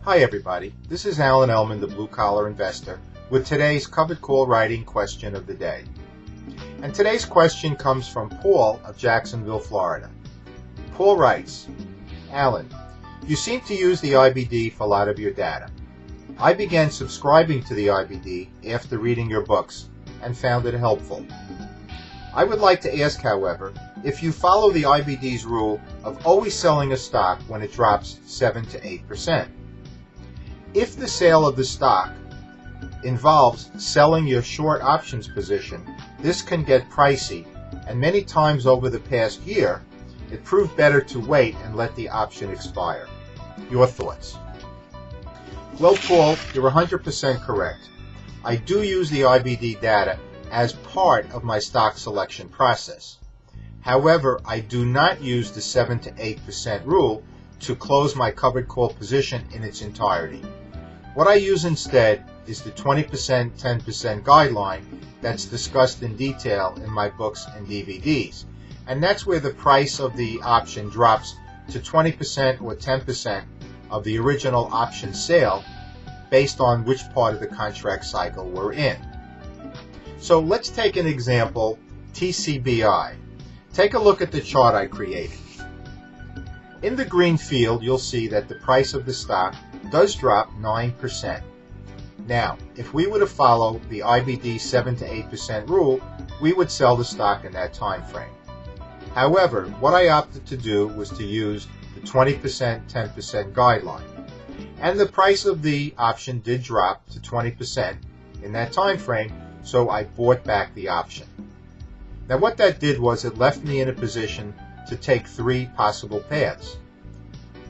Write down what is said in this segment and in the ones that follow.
Hi everybody, this is Alan Ellman, the Blue Collar Investor, with today's covered call writing question of the day. And today's question comes from Paul of Jacksonville, Florida. Paul writes, Alan, you seem to use the IBD for a lot of your data. I began subscribing to the IBD after reading your books and found it helpful. I would like to ask, however, if you follow the IBD's rule of always selling a stock when it drops 7 to 8%. If the sale of the stock involves selling your short options position, this can get pricey, and many times over the past year, it proved better to wait and let the option expire. Your thoughts? Well, Paul, you're 100% correct. I do use the IBD data as part of my stock selection process. However, I do not use the 7 to 8% rule to close my covered call position in its entirety. What I use instead is the 20% 10% guideline that's discussed in detail in my books and DVDs. And that's where the price of the option drops to 20% or 10% of the original option sale based on which part of the contract cycle we're in. So let's take an example, TCBI. Take a look at the chart I created. In the green field, you'll see that the price of the stock does drop 9%. Now, if we were to follow the IBD 7 to 8% rule, we would sell the stock in that time frame. However, what I opted to do was to use the 20% 10% guideline. And the price of the option did drop to 20% in that time frame, so I bought back the option. Now what that did was it left me in a position to take three possible paths.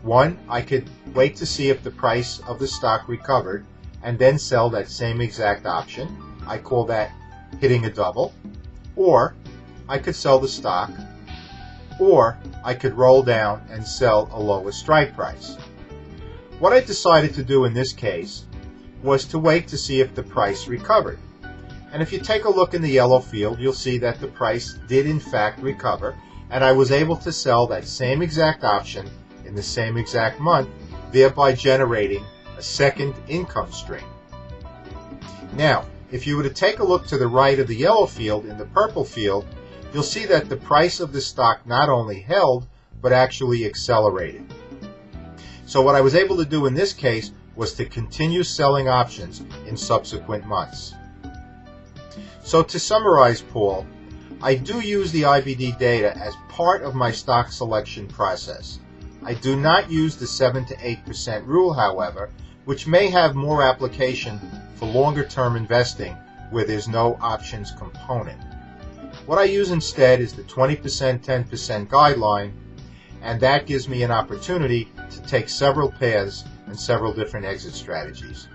One, I could wait to see if the price of the stock recovered and then sell that same exact option. I call that hitting a double. Or I could sell the stock, or I could roll down and sell a lower strike price. What I decided to do in this case was to wait to see if the price recovered. And if you take a look in the yellow field, you'll see that the price did in fact recover, and I was able to sell that same exact option in the same exact month, thereby generating a second income stream. Now, if you were to take a look to the right of the yellow field in the purple field, you'll see that the price of the stock not only held, but actually accelerated. So what I was able to do in this case was to continue selling options in subsequent months. So to summarize, Paul, I do use the IBD data as part of my stock selection process. I do not use the 7 to 8% rule, however, which may have more application for longer-term investing where there's no options component. What I use instead is the 20% 10% guideline, and that gives me an opportunity to take several paths and several different exit strategies.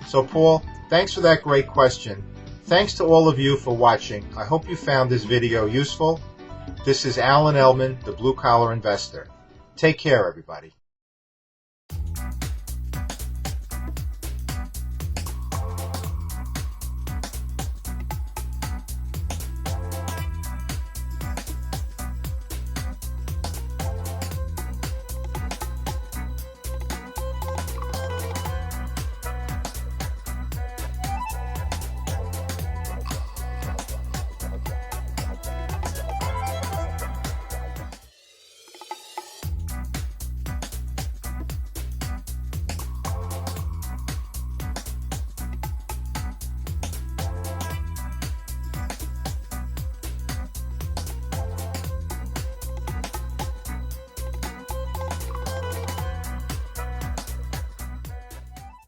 So Paul, thanks for that great question. Thanks to all of you for watching. I hope you found this video useful. This is Alan Ellman, the Blue Collar Investor. Take care, everybody.